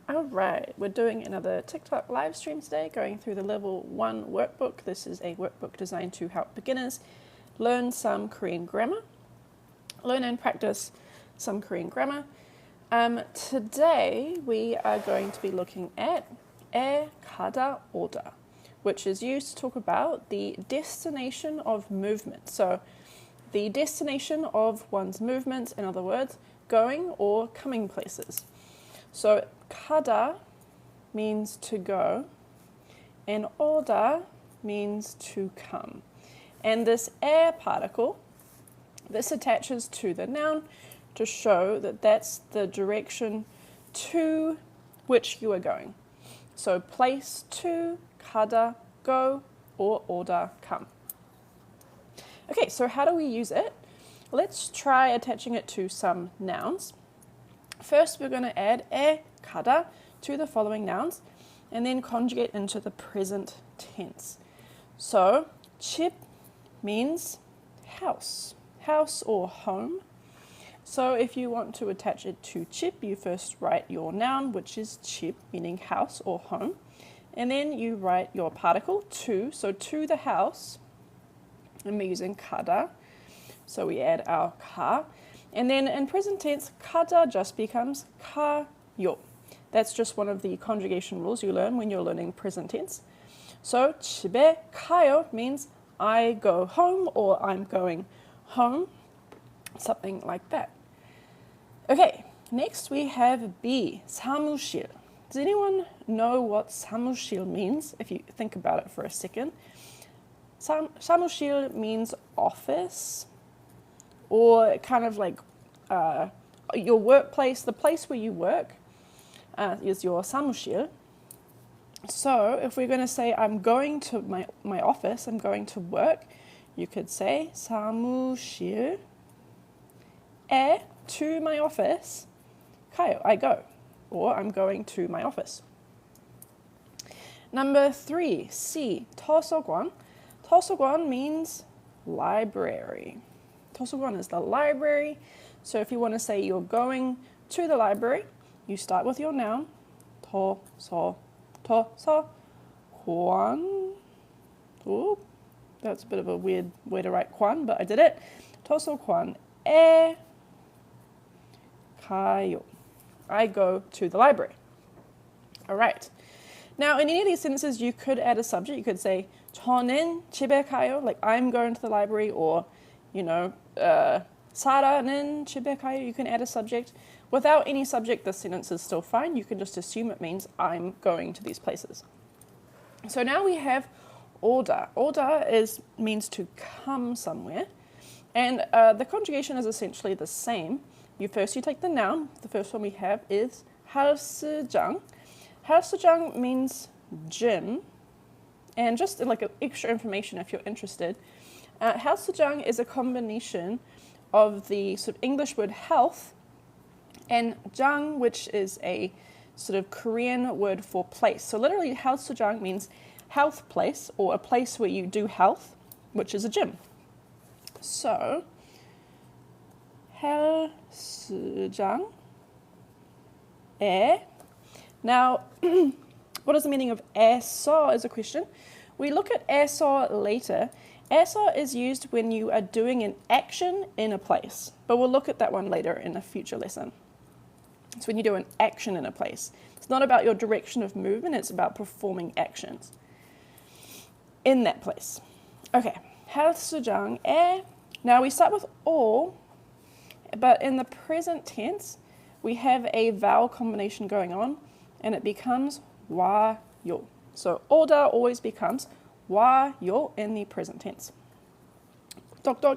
All right, we're doing another TikTok live stream today, going through the level 1 workbook. This is a workbook designed to help beginners learn some Korean grammar, learn and practice some Korean grammar. Today we are going to be looking at 에 가다 오다, which is used to talk about the destination of movement. So the destination of one's movements, in other words, going or coming places. So 가다 means to go and 오다 means to come. And this 에 particle, this attaches to the noun to show that that's the direction to which you are going. So place to, 가다, go, or 오다, come. Okay, so how do we use it? Let's try attaching it to some nouns. First, we're going to add 에 가다 to the following nouns and then conjugate into the present tense. So, 집 means house, house or home. So if you want to attach it to 집, you first write your noun, which is 집, meaning house or home. And then you write your particle to, so to the house, and we're using 가다. So we add our 가. And then in present tense, 가다 just becomes 가요. That's just one of the conjugation rules you learn when you're learning present tense. So 집에 가요 means I go home or I'm going home, something like that. Okay, next we have B, 사무실. Does anyone know what 사무실 means? If you think about it for a second. 사무실 means office, or kind of like your workplace, the place where you work is your 사무실. So if we're going to say I'm going to my office, I'm going to work, you could say 사무실에 to my office, 가요, I go, or I'm going to my office. Number 3, C, 도서관. 도서관 means library. 도서관 is the library. So if you want to say you're going to the library, you start with your noun, 도서관. Oh, that's a bit of a weird way to write 관, but I did it. 도서관에 가요. I go to the library. All right. Now, in any of these sentences, you could add a subject. You could say 저는 집에 가요, like I'm going to the library, or, 사라는 집에 가요. You can add a subject. Without any subject, the sentence is still fine. You can just assume it means I'm going to these places. So now we have 오다. 오다 means to come somewhere. And the conjugation is essentially the same. You take the noun. The first one we have is 헬스장. 헬스장 means gym. And just like extra information if you're interested, 헬스장 is a combination of the sort of English word health and 장, which is a sort of Korean word for place. So literally 헬스장 means health place, or a place where you do health, which is a gym. So 헬스장에. Now, what is the meaning of 에서 is a question. We look at 에서 later. 에서 is used when you are doing an action in a place, but we'll look at that one later in a future lesson. It's when you do an action in a place. It's not about your direction of movement, it's about performing actions in that place. Okay, 헬스장에. Now we start with all, but in the present tense, we have a vowel combination going on, and it becomes 와요. So 오다 always becomes 와요 in the present tense.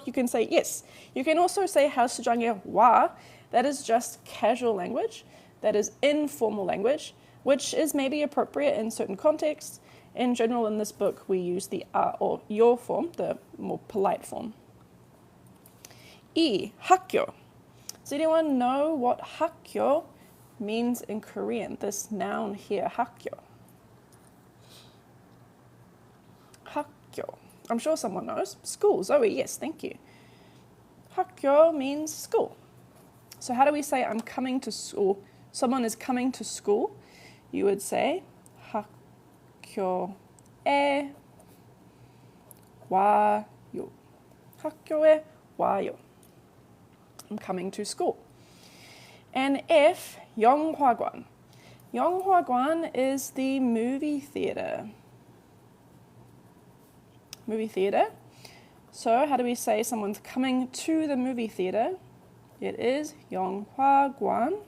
You can say yes. You can also say 헬스장에 와. That is just casual language. That is informal language, which is maybe appropriate in certain contexts. In general, in this book, we use the or your form, the more polite form. 이, 학교. Does anyone know what 학교 means in Korean? This noun here, 학교. 학교. I'm sure someone knows. School. Zoe, yes, thank you. 학교 means school. So how do we say I'm coming to school someone is coming to school, you would say 학교에 와요. 학교에 와요. I'm coming to school. And F, 영화관. 영화관 is the movie theater. Movie theater. So how do we say someone's coming to the movie theater? It is 영화관에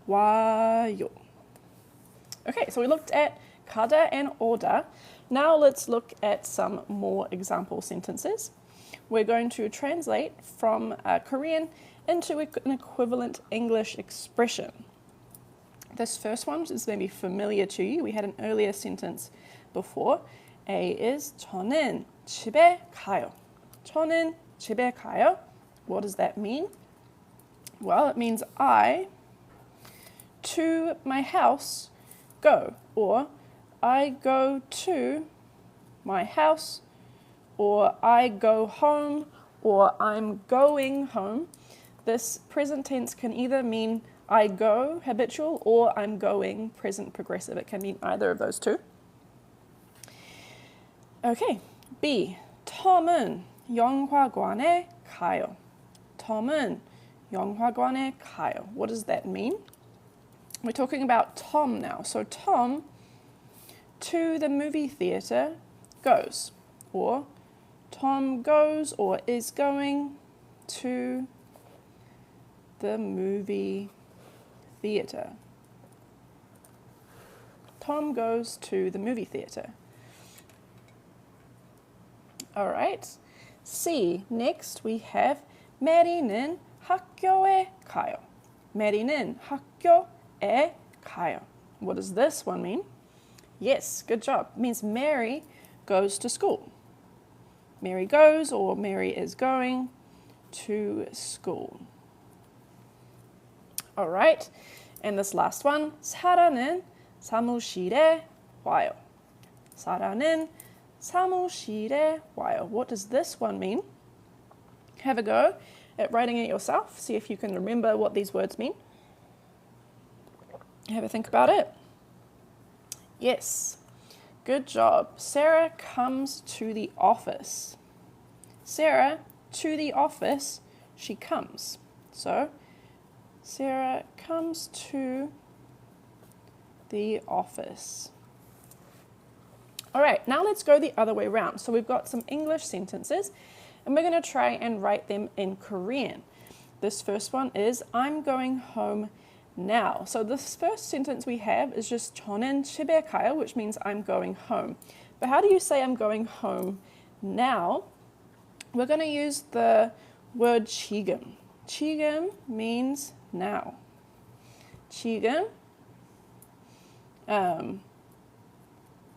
와요. Okay, so we looked at 가다 and 오다. Now let's look at some more example sentences. We're going to translate from Korean into an equivalent English expression. This first one is maybe familiar to you. We had an earlier sentence before. A is 저는 집에 가요. 저는 집에 가요. What does that mean? Well, it means I to my house go, or I go to my house, or I go home, or I'm going home. This present tense can either mean I go, habitual, or I'm going, present progressive. It can mean either of those two. Okay, B. 톰은 영화관에 가요. 톰은 영화관에 가요. What does that mean? We're talking about Tom now. So Tom to the movie theater goes, or Tom goes or is going to the movie theater. Tom goes to the movie theater. All right. C. Next we have 메리는 학교에 가요. 메리는 학교에 가요. What does this one mean? Yes, good job. It means Mary goes to school. Mary goes or Mary is going to school. All right. And this last one, 사라는 사무실에 와요. 사라는 사무실에 와요. What does this one mean? Have a go at writing it yourself. See if you can remember what these words mean. Have a think about it. Yes, good job. Sarah comes to the office. Sarah to the office, she comes. So, Sarah comes to the office. All right, now let's go the other way around. So we've got some English sentences, and we're going to try and write them in Korean. This first one is, I'm going home now. So this first sentence we have is just 저는 집에 가요, which means I'm going home. But how do you say I'm going home now? We're going to use the word 지금. 지금 means now. 지금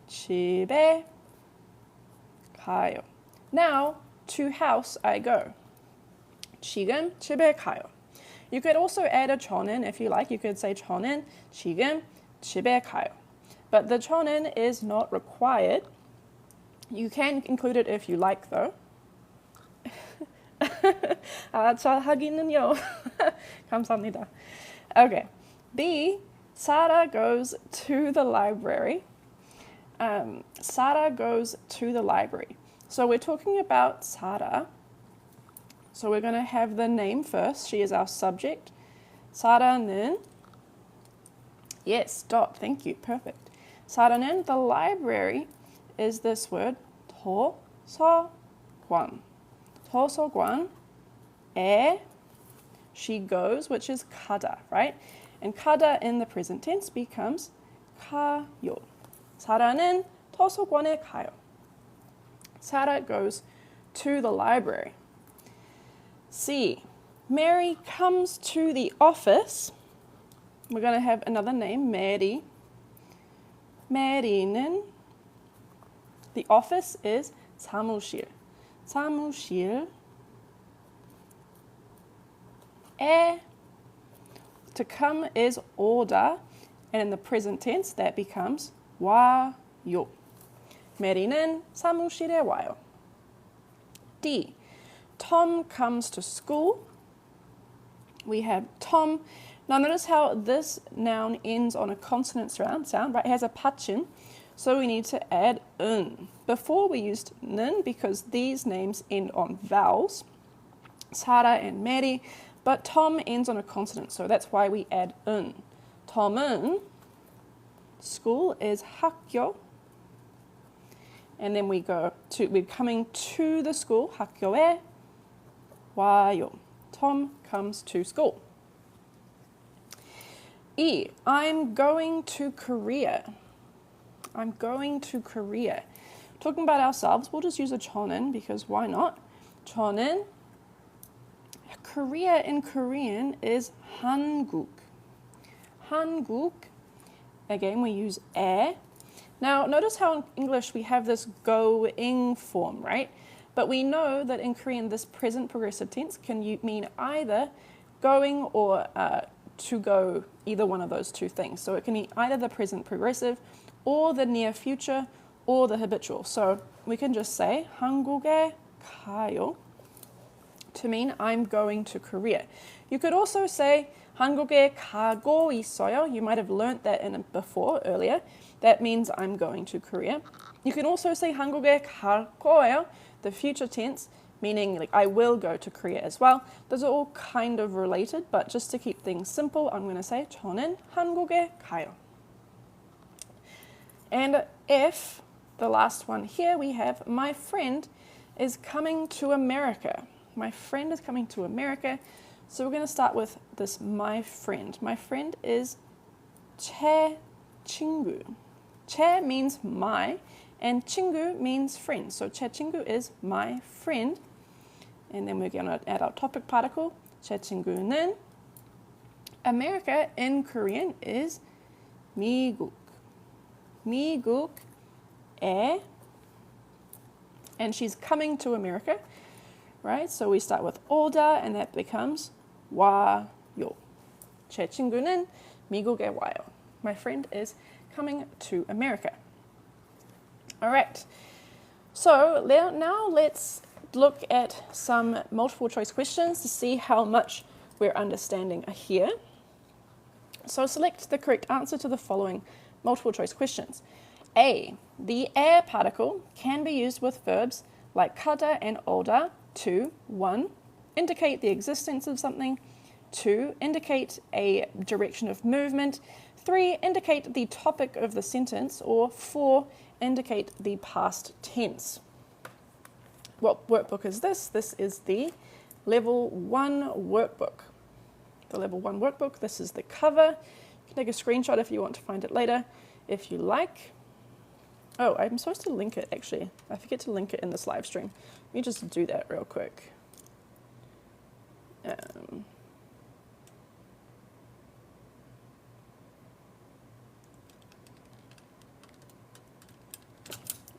집에 가요. Now to house I go. 지금 집에 가요. You could also add a 저는 if you like. You could say 저는 지금 집에 가요. But the 저는 is not required. You can include it if you like though. 잘 하기는요. 감사합니다. Okay. B. Sarah goes to the library. Sarah goes to the library. So we're talking about Sarah. So we're going to have the name first. She is our subject. 사라는, yes, dot, thank you, perfect. 사라는, the library is this word, 도서관. 도서관에, she goes, which is 가다, right? And 가다 in the present tense becomes 가요. 사라는 도서관에 가요. Sarah goes to the library. C. Mary comes to the office. We're going to have another name, Mary. Mary는, the office is 사무실. 사무실에, to come is 오다, and in the present tense that becomes 와요. 메리는 사무실에 와요. D. Tom comes to school. we have Tom. Now notice how this noun ends on a consonant sound, right? It has a pachin, so we need to add n. Before we used 는 because these names end on vowels, Sarah and Mary, but Tom ends on a consonant, so that's why we add n. Tom은 school is 학교, and then we're coming to the school, 학교에 와요. Tom comes to school. E, I'm going to Korea. I'm going to Korea. Talking about ourselves, we'll just use a 저는 because why not? 저는, Korea in Korean is 한국. 한국, again we use 에. Now notice how in English we have this going form, right? But we know that in Korean this present progressive tense can mean either going or to go, either one of those two things. So it can mean either the present progressive or the near future or the habitual. So we can just say 한국에 가요 to mean I'm going to Korea. You could also say 한국에 가고 있어요. You might have learnt that before earlier. That means I'm going to Korea. You can also say 한국에 갈 거예요, the future tense, meaning like I will go to Korea as well. Those are all kind of related, but just to keep things simple, I'm going to say 저는 한국에 가요. And F, the last one here, we have my friend is coming to America. My friend is coming to America. So we're going to start with this my friend. My friend is 제 친구. 제 means my and 친구 means friend. So 제 친구 is my friend. And then we're going to add our topic particle. 제 친구는 America in Korean is 미국. 미국에, and she's coming to America, right? So we start with 오다 and that becomes 와요. 제 친구는 미국에 와요. My friend is coming to America. All right. So now let's look at some multiple choice questions to see how much we're understanding here. So select the correct answer to the following multiple choice questions. A, the 에 particle can be used with verbs like 가다 and 오다 to 1. Indicate the existence of something. 2. Indicate a direction of movement. 3. Indicate the topic of the sentence. Or 4. Indicate the past tense. What workbook is this? This is the Level 1 workbook. The Level 1 workbook, this is the cover. You can take a screenshot if you want to find it later, if you like. Oh, I'm supposed to link it actually. I forget to link it in this live stream. Let me just do that real quick.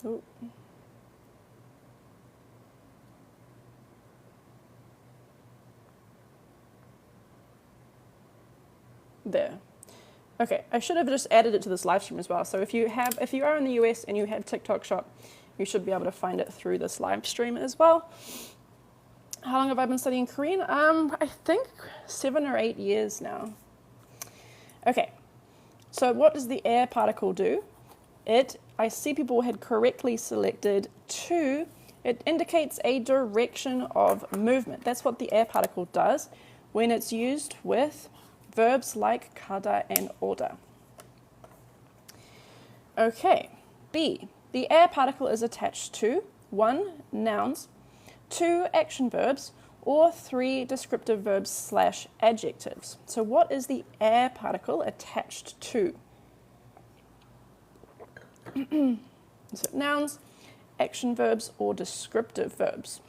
Oh. There. Okay, I should have just added it to this live stream as well. So if you are in the US and you have TikTok Shop, you should be able to find it through this live stream as well. How long have I been studying Korean? I think 7 or 8 years now. Okay, so what does the 에 particle do? I see people had correctly selected 2. It indicates a direction of movement. That's what the 에 particle does when it's used with verbs like 가다 and 오다. Okay, B. The 에 particle is attached to 1. Nouns, 2. Action verbs, or 3. Descriptive verbs / adjectives. So what is the 에 particle attached to? Is it nouns, action verbs, or descriptive verbs?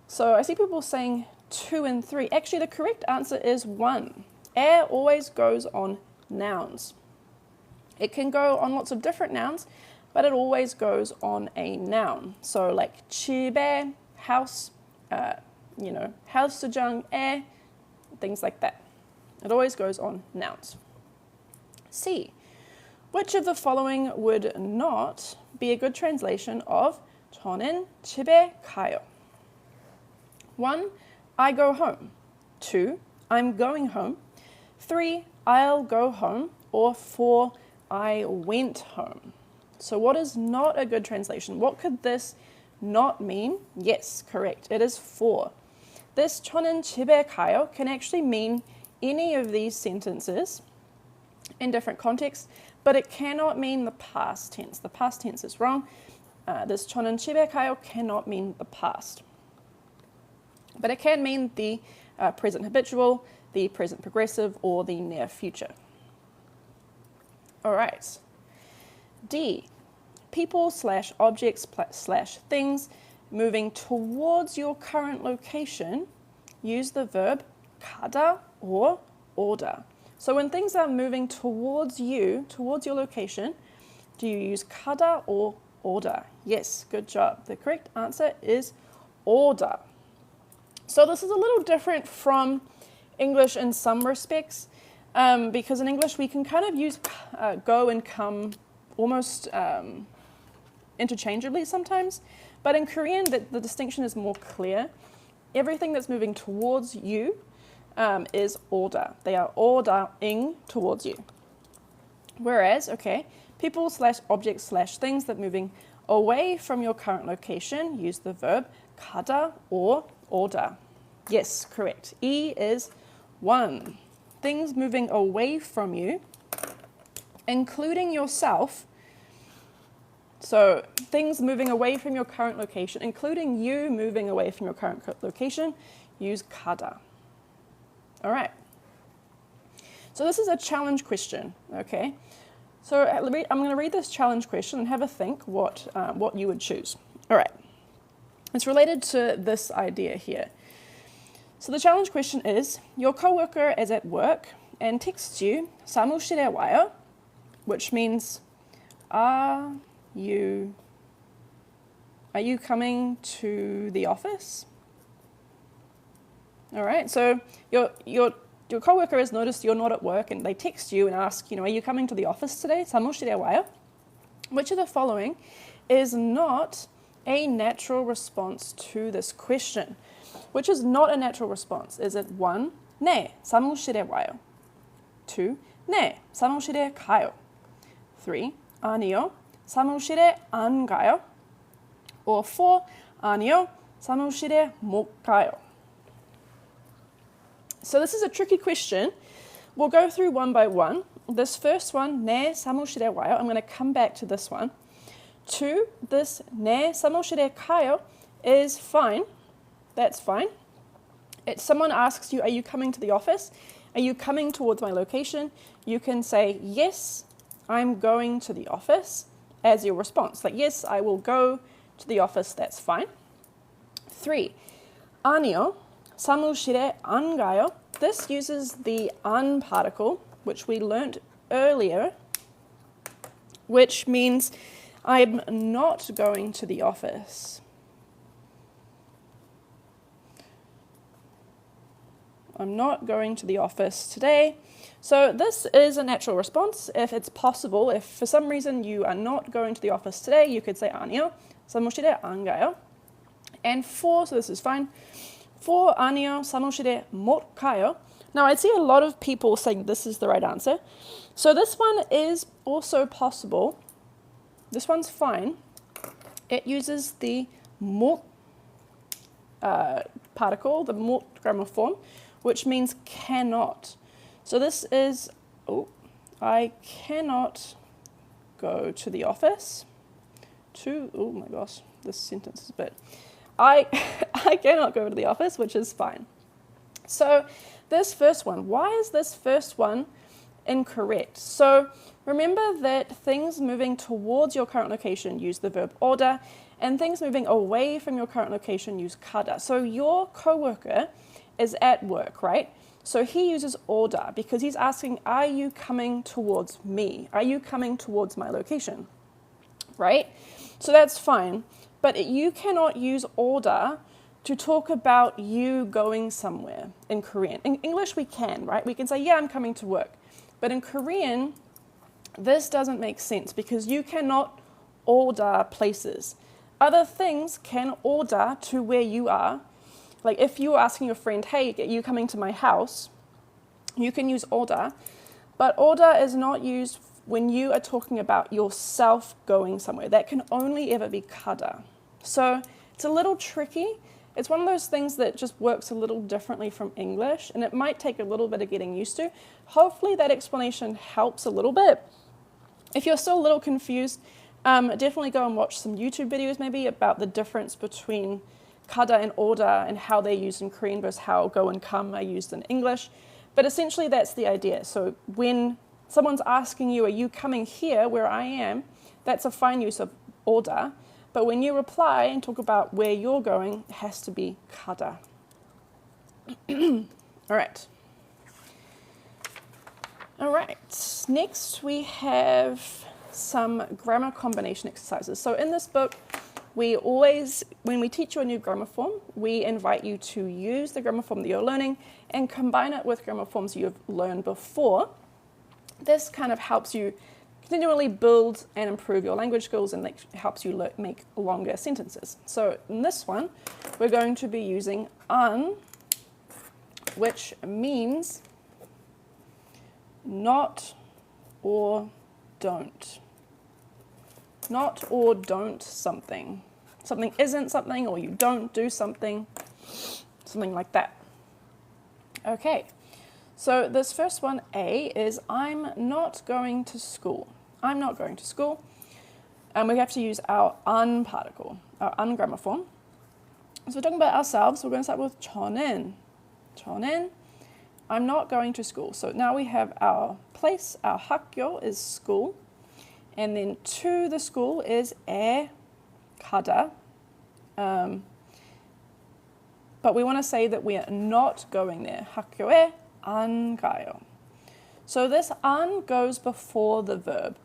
So I see people saying 2 and 3. Actually, the correct answer is 1. 에 always goes on nouns. It can go on lots of different nouns, but it always goes on a noun. So like 집에, house, 하우스장에, things like that. It always goes on nouns. C. Which of the following would not be a good translation of 저는 집에 가요? 1. I go home. 2, I'm going home. 3, I'll go home. Or 4, I went home. So what is not a good translation? What could this not mean? Yes, correct. It is 4. This 저는 집에 가요 can actually mean any of these sentences in different contexts, but it cannot mean the past tense. The past tense is wrong. This 저는 집에 가요 cannot mean the past. But it can mean the present habitual, the present progressive, or the near future. All right. D, people / objects / things moving towards your current location, use the verb 가다 or 오다. So when things are moving towards you, towards your location, do you use 가다 or 오다? Yes, good job. The correct answer is 오다. So this is a little different from English in some respects, because in English we can kind of use go and come almost interchangeably sometimes, but in Korean the distinction is more clear. Everything that's moving towards you is 오다. They are 오다ing towards you. Whereas, okay, people / objects / things that moving away from your current location, use the verb 가다 or 오다. Yes, correct. E is 1. Things moving away from you, including yourself. So things moving away from your current location, including you moving away from your current location, use 가다. All right. So this is a challenge question, okay? So I'm going to read this challenge question and have a think what you would choose. All right. It's related to this idea here. So the challenge question is, your coworker is at work and texts you, 사무실에 와요, which means, are you coming to the office? All right, so your coworker has noticed you're not at work and they text you and ask, are you coming to the office today? 사무실에 와요? Which of the following is not a natural response to this question? Which is not a natural response? Is it 1, 네, 사무실에 와요. 2, 네, 사무실에 가요. 3, 아니요, 사무실에 안 가요. Or 4, 아니요, 사무실에 못 가요. So this is a tricky question. We'll go through one by one. This first one, 네, 사무실에 와요. I'm going to come back to this one. 2, this 네, 사무실에 가요 is fine. That's fine. Someone asks you, are you coming to the office? Are you coming towards my location? You can say, yes, I'm going to the office as your response. Like, yes, I will go to the office. That's fine. 3, 아니요, 사무실에 안 가요. This uses the 안 particle, which we learnt earlier, which means I'm not going to the office. I'm not going to the office today. So this is a natural response. If it's possible, if for some reason you are not going to the office today, you could say 아니요, 사무실에 안 가요. And 4, so this is fine. 4, 아니요, 사무실에 못 가요. Now I see a lot of people saying this is the right answer. So this one is also possible. This one's fine. It uses the 못 particle, the 못 grammar form, which means cannot. So this is, I cannot go to the office. Oh my gosh, this sentence is a bit. I cannot go to the office, which is fine. So this first one, why is this first one incorrect? So remember that things moving towards your current location use the verb 오다, and things moving away from your current location use 가다. So your coworker is at work, right? So he uses 오다 because he's asking, are you coming towards me? Are you coming towards my location? Right? So that's fine. But you cannot use 오다 to talk about you going somewhere in Korean. In English we can, right? We can say, yeah, I'm coming to work. But in Korean, this doesn't make sense because you cannot 오다 places. Other things can 오다 to where you are. Like if you were asking your friend, hey, are you coming to my house? You can use order, but order is not used when you are talking about yourself going somewhere. That can only ever be kada. So it's a little tricky. It's one of those things that just works a little differently from English, and it might take a little bit of getting used to. Hopefully that explanation helps a little bit. If you're still a little confused, definitely go and watch some YouTube videos maybe about the difference between kada and order and how they're used in Korean versus how go and come are used in English. But essentially that's the idea. So when someone's asking you, are you coming here where I am? That's a fine use of order. But when you reply and talk about where you're going, it has to be kada. All right. All right. Next we have some grammar combination exercises. So in this book, we always, when we teach you a new grammar form, we invite you to use the grammar form that you're learning and combine it with grammar forms you've learned before. This kind of helps you continually build and improve your language skills, and helps you make longer sentences. So in this one, we're going to be using an, which means not or don't. Not or don't something. Something isn't something, or you don't do something. Something like that. Okay, so this first one, A, is I'm not going to school. I'm not going to school. And we have to use our an particle, our an grammar form. So we're talking about ourselves. We're going to start with 저는. 저는, I'm not going to school. So now we have our place, our 학교 is school. And then to the school is 에 가다. But we want to say that we are not going there. 학교에 안 가요. So this an goes before the verb.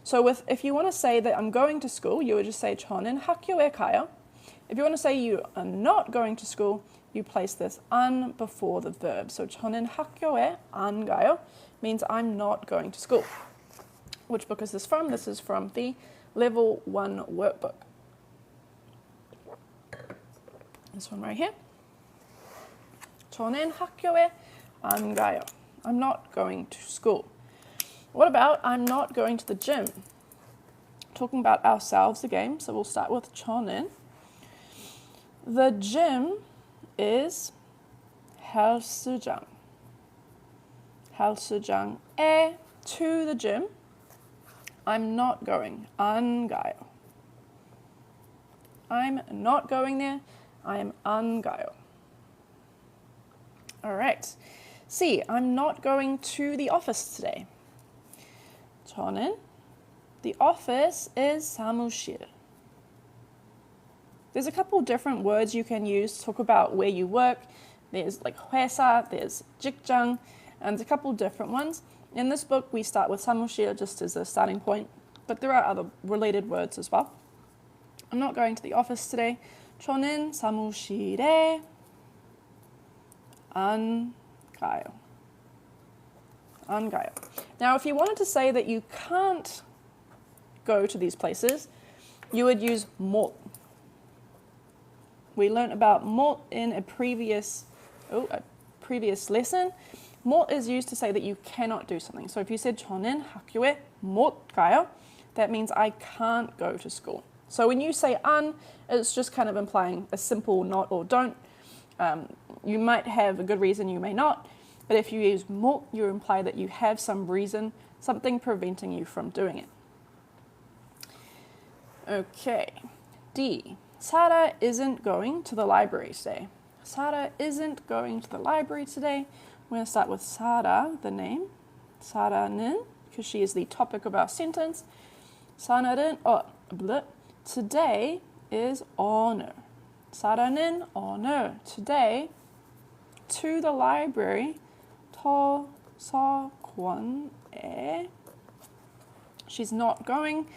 So if you want to say that I'm going to school, you would just say 저는 학교에 가요. If you want to say you are not going to school, you place this an before the verb. So 저는 학교에 안 가요 means I'm not going to school. Which book is this from? This is from the Level 1 workbook. This one right here. 저는 학교에 안 가요. I'm not going to school. What about I'm not going to the gym? Talking about ourselves again, so we'll start with 저는. The gym is 헬스장. 헬스장에 to the gym. I'm not going. 안 가요. I'm not going there. I'm 안 가요. All right. C, I'm not going to the office today. 저는, the office is 사무실. There's a couple different words you can use to talk about where you work. There's like 회사, there's 직장, and there's a couple different ones. In this book, we start with 사무실 just as a starting point, but there are other related words as well. I'm not going to the office today. 저는 사무실에 안 가요. 안 가요. Now, if you wanted to say that you can't go to these places, you would use 못. We learned about 못 in a previous lesson. 못 is used to say that you cannot do something. So if you said 저는 학교에 못 가요, that means I can't go to school. So when you say 안, it's just kind of implying a simple not or don't. You might have a good reason, you may not. But if you use 못, you imply that you have some reason, something preventing you from doing it. Okay. D. Sarah isn't going to the library today. Sarah isn't going to the library today. We're going to start with Sarah, the name. Sarah는, because she is the topic of our sentence. Sarah는, today is honor. Sarah는 honor. Today, to the library. 도서관에. She's not going.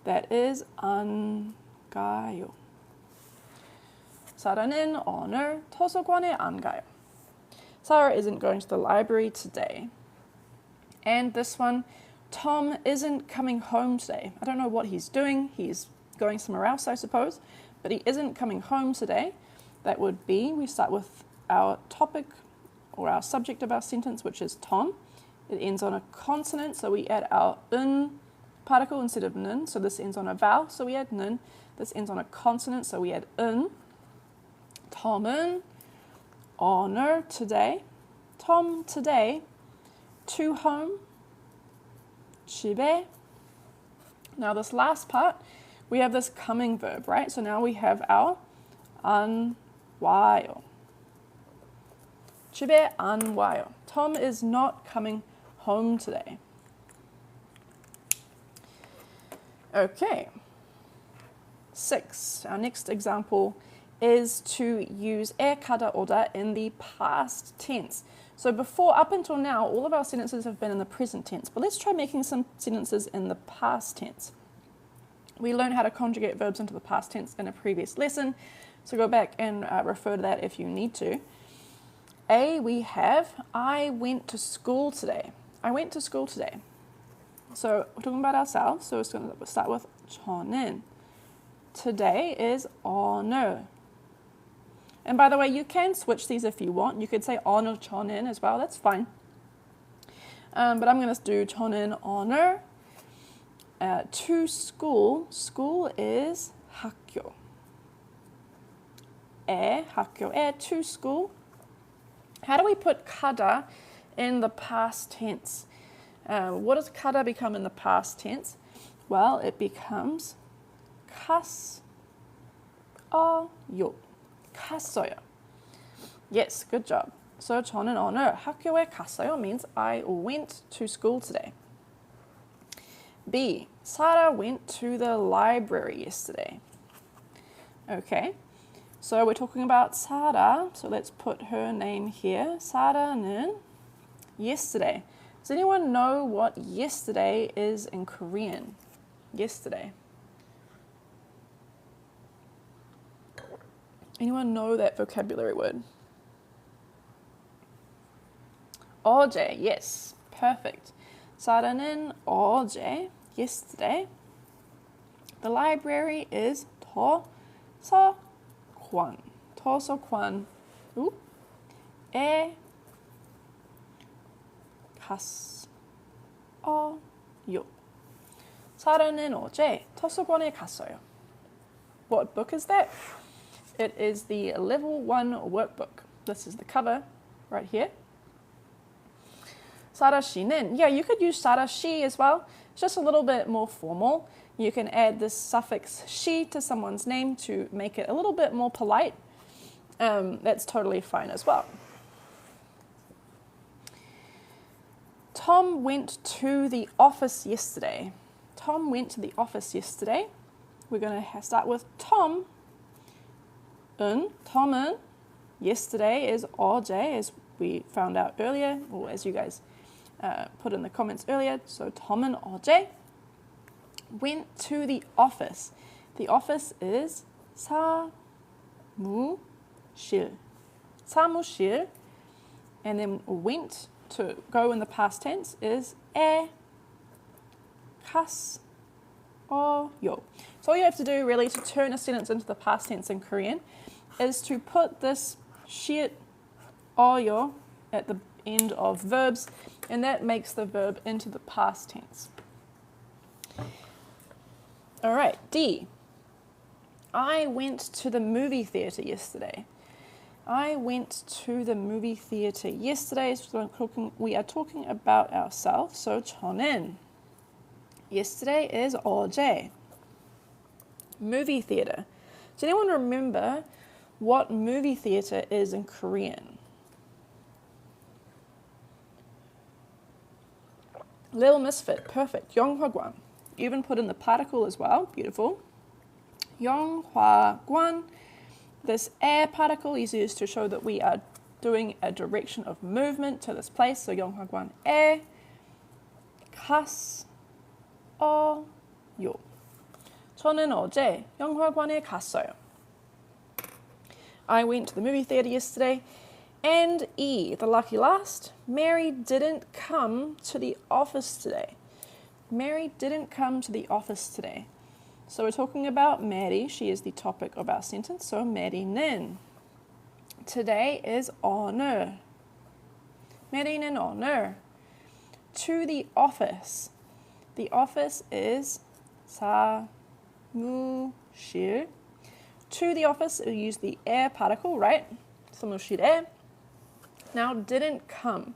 That is 안 가요. Sarah는 honor. 도서관에 안 가요. Sarah isn't going to the library today. And this one, Tom isn't coming home today. I don't know what he's doing. He's going somewhere else, I suppose. But he isn't coming home today. that would be, we start with our topic or our subject of our sentence, which is Tom. It ends on a consonant, so we add our un particle instead of 는. So this ends on a vowel, so we add 는. This ends on a consonant, so we add 은. Tom은 오늘, today. Tom, today. To home. 집에. Now this last part, we have this coming verb, right? So now we have our 안 와요. 집에 안 와요. Tom is not coming home today. Okay. 6. Our next example is to use 가다 오다 in the past tense. So before, up until now, all of our sentences have been in the present tense, but let's try making some sentences in the past tense. We learned how to conjugate verbs into the past tense in a previous lesson, so go back and refer to that if you need to. We have, I went to school today. I went to school today. So we're talking about ourselves, so it's going to start with 저는. Today is 오늘. And by the way, you can switch these if you want. You could say 오늘 저는 as well, that's fine. But I'm going to do 저는 오늘. To school. School is 학교. 학교에, to school. How do we put 가다 in the past tense? What does 가다 become in the past tense? Well, it becomes 갔어요. 갔어요. Yes, good job. So 저는 오늘 학교에 갔어요 means I went to school today. B. Sarah went to the library yesterday. Okay, so we're talking about Sarah, so let's put her name here. Sarah는 yesterday. Does anyone know what yesterday is in Korean? Yesterday. Anyone know that vocabulary word? 어제, yes, perfect. Sarah는 어제, yesterday. The library is 도서관. 도서관에 갔어요. 사라는 어제 도서관에 갔어요. What book is that? It is the level 1 workbook. This is the cover right here. Sarah 씨는, yeah, you could use Sarah she as well. It's just a little bit more formal. You can add this suffix she to someone's name to make it a little bit more polite. That's totally fine as well. Tom went to the office yesterday. Tom went to the office yesterday. We're going to start with Tom. Tom은 yesterday is 어제, as we found out earlier, or as you guys put in the comments earlier. So Tom은 어제 went to the office. The office is 사무실. 사무실. And then went, to go in the past tense, is 갔어요. So all you have to do really to turn a sentence into the past tense in Korean is to put this 시읒 어요 at the end of verbs, and that makes the verb into the past tense. All right, D. I went to the movie theatre yesterday. I went to the movie theatre yesterday. So we are talking about ourselves. So 저는. Yesterday is 어제. Movie theatre. Does anyone remember what movie theatre is in Korean? Little Misfit, perfect. 영화관. Even put in the particle as well, beautiful. 영화관. This particle is used to show that we are doing a direction of movement to this place. So 영화관에 갔어요. 저는 어제 영화관에 갔어요. I went to the movie theatre yesterday. And E, the lucky last, Mary didn't come to the office today. Mary didn't come to the office today. So we're talking about Mary. She is the topic of our sentence. So Mary는. Today is 오늘. 메리는 오늘. To the office. The office is 사무실. To the office, we use the air particle, right? 사무실에. Now, didn't come.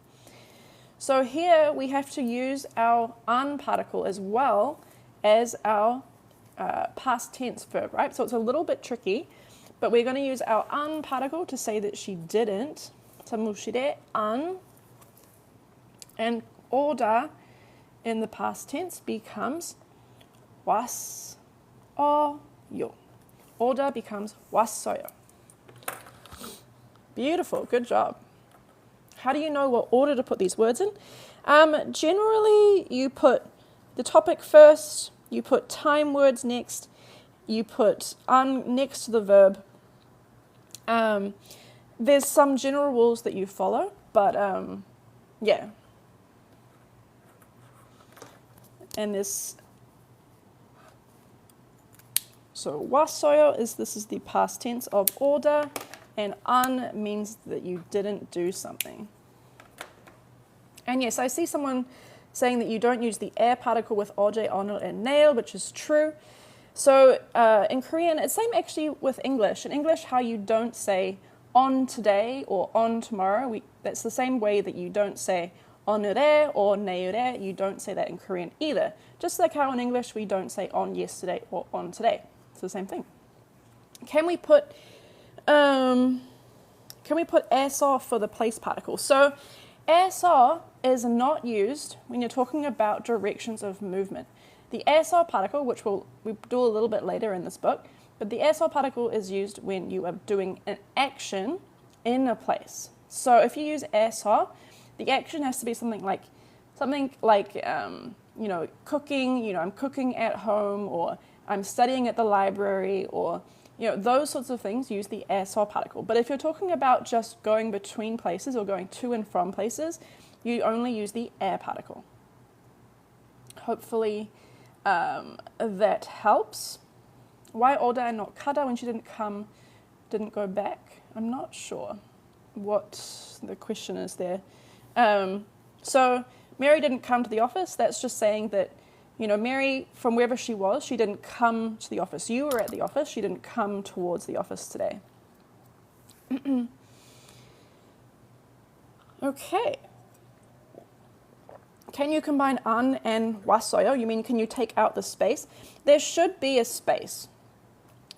So here we have to use our an particle as well as our past tense verb, right? So it's a little bit tricky, but we're going to use our an particle to say that she didn't. 사무실에 안. And 오다 in the past tense becomes 왔어요. 오다 becomes 왔어요. Beautiful, good job. How do you know what order to put these words in? Generally, you put the topic first, you put time words next, you put next to the verb. There's some general rules that you follow, but yeah. And this, so 왔어요 this is the past tense of order, and 안 means that you didn't do something. And yes, I see someone saying that you don't use the air particle with 어제, 오늘, and 내일, which is true. So in Korean, it's same actually with English. In English, how you don't say on today or on tomorrow, that's the same way that you don't say 오늘에 or 내일에. You don't say that in Korean either. Just like how in English we don't say on yesterday or on today. It's the same thing. Can we put 에서 for the place particle? So 에서 is not used when you're talking about directions of movement. The 에서 particle, which we do a little bit later in this book, but the 에서 particle is used when you are doing an action in a place. So if you use 에서, the action has to be something like cooking. I'm cooking at home, or I'm studying at the library, or those sorts of things use the 에서 particle. But if you're talking about just going between places or going to and from places, you only use the air particle. Hopefully that helps. Why 오다 and not 가다 when she didn't go back? I'm not sure what the question is there. So Mary didn't come to the office. That's just saying that, Mary, from wherever she was, she didn't come to the office. You were at the office. She didn't come towards the office today. Okay. Can you combine 안 and 왔어요? You mean, can you take out the space? There should be a space.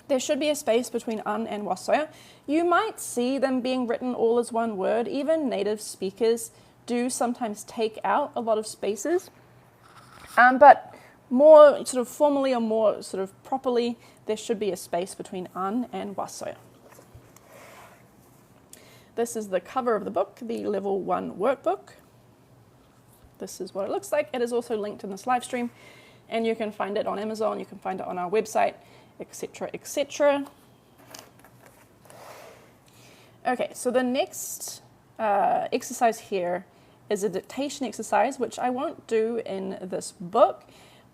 There should be a space between 안 and 왔어요. You might see them being written all as one word. Even native speakers do sometimes take out a lot of spaces. But more sort of formally or more sort of properly, there should be a space between 안 and 왔어요. This is the cover of the book, the Level 1 workbook. This is what it looks like. It is also linked in this live stream, and you can find it on Amazon, you can find it on our website, etc., etc. Okay, so the next exercise here is a dictation exercise, which I won't do in this book,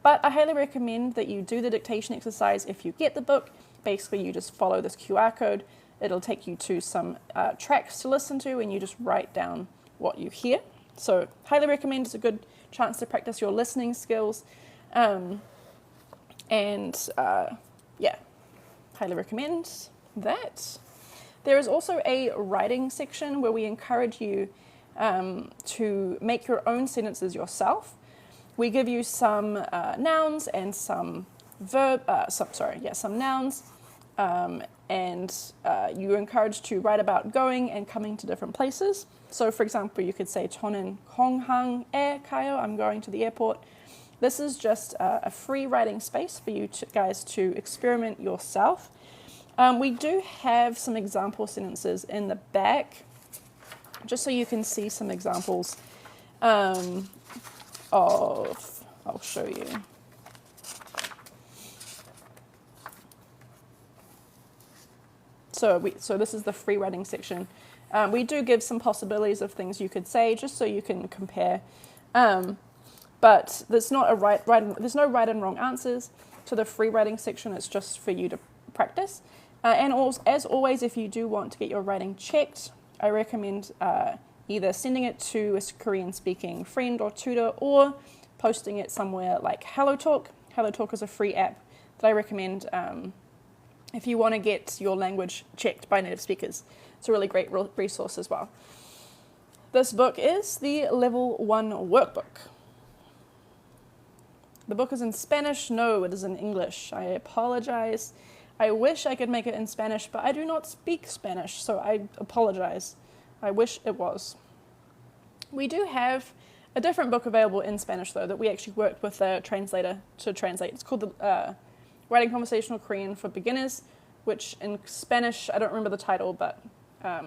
but I highly recommend that you do the dictation exercise if you get the book. Basically, you just follow this QR code. It'll take you to some tracks to listen to, and you just write down what you hear. So highly recommend. It's a good chance to practice your listening skills. Yeah, highly recommend that. There is also a writing section where we encourage you to make your own sentences yourself. We give you some nouns and some some nouns, and you're encouraged to write about going and coming to different places. So, for example, you could say 저는 공항에 가요. I'm going to the airport. This is just a free writing space for you guys to experiment yourself. We do have some example sentences in the back, just so you can see some examples I'll show you. So this is the free writing section. We do give some possibilities of things you could say, just so you can compare. But there's not there's no right and wrong answers to the free writing section. It's just for you to practice. As always, if you do want to get your writing checked, I recommend either sending it to a Korean-speaking friend or tutor, or posting it somewhere like HelloTalk. HelloTalk is a free app that I recommend if you want to get your language checked by native speakers. It's a really great resource as well. This book is the Level 1 workbook. The book is in Spanish. No, it is in English. I apologize. I wish I could make it in Spanish, but I do not speak Spanish, so I apologize. I wish it was. We do have a different book available in Spanish, though, that we actually worked with a translator to translate. It's called the Writing Conversational Korean for Beginners, which in Spanish, I don't remember the title, but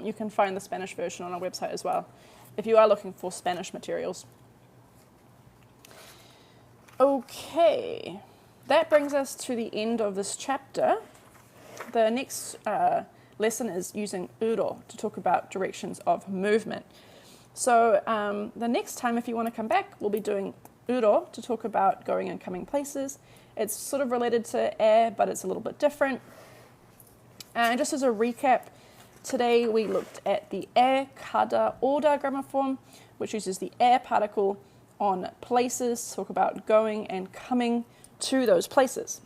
you can find the Spanish version on our website as well, if you are looking for Spanish materials. Okay, that brings us to the end of this chapter. The next lesson is using uro to talk about directions of movement. So the next time, if you want to come back, we'll be doing uro to talk about going and coming places. It's sort of related to but it's a little bit different. And just as a recap, today we looked at the kada order grammar form, which uses the particle on places to talk about going and coming to those places.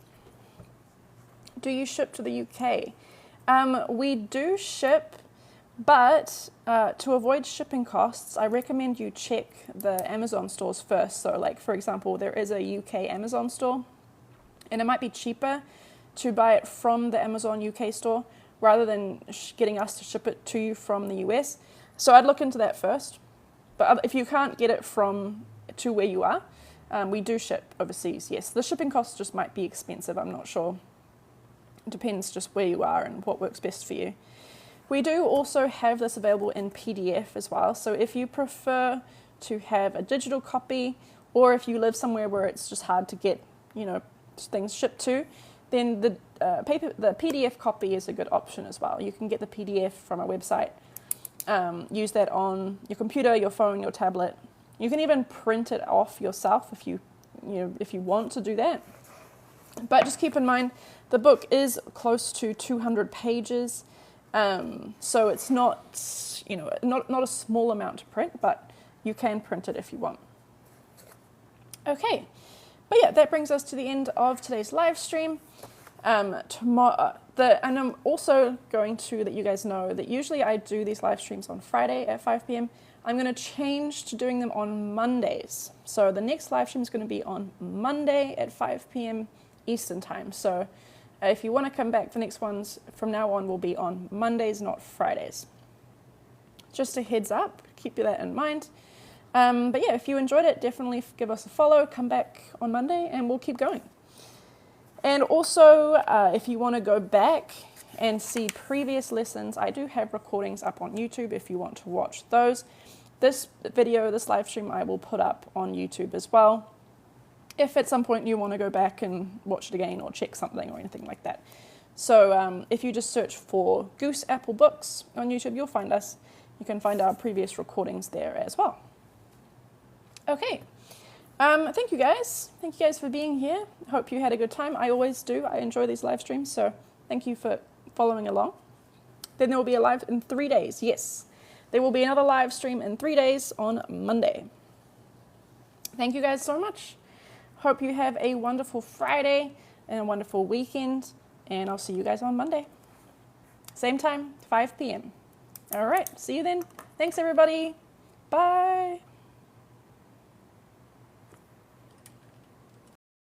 Do you ship to the UK? We do ship, but to avoid shipping costs, I recommend you check the Amazon stores first. So like, for example, there is a UK Amazon store, and it might be cheaper to buy it from the Amazon UK store rather than getting us to ship it to you from the US. So I'd look into that first. But if you can't get it to where you are, we do ship overseas, yes. The shipping costs just might be expensive, I'm not sure. It depends just where you are and what works best for you. We do also have this available in PDF as well, so if you prefer to have a digital copy, or if you live somewhere where it's just hard to get, things shipped to, then the PDF copy is a good option as well. You can get the PDF from our website, use that on your computer, your phone, your tablet. You can even print it off yourself if you want to do that. But just keep in mind, the book is close to 200 pages, so it's not a small amount to print, but you can print it if you want. Okay, but yeah, that brings us to the end of today's live stream. Tomorrow, and I'm also going to let you guys know that usually I do these live streams on Friday at 5 p.m. I'm going to change to doing them on Mondays. So the next live stream is going to be on Monday at 5 p.m. Eastern time. So if you want to come back, the next ones from now on will be on Mondays, not Fridays. Just a heads up, keep that in mind. But yeah, if you enjoyed it, definitely give us a follow, come back on Monday, and we'll keep going. And also, if you want to go back and see previous lessons, I do have recordings up on YouTube if you want to watch those. This video, this live stream, I will put up on YouTube as well, if at some point you want to go back and watch it again or check something or anything like that. So if you just search for Goose Apple Books on YouTube, you'll find us. You can find our previous recordings there as well. Okay. Thank you guys. Thank you guys for being here. Hope you had a good time. I always do. I enjoy these live streams, so thank you for following along. Then there will be a live in 3 days. Yes, there will be another live stream in 3 days on Monday. Thank you guys so much. Hope you have a wonderful Friday and a wonderful weekend, and I'll see you guys on Monday. Same time, 5 p.m. All right, see you then. Thanks, everybody. Bye.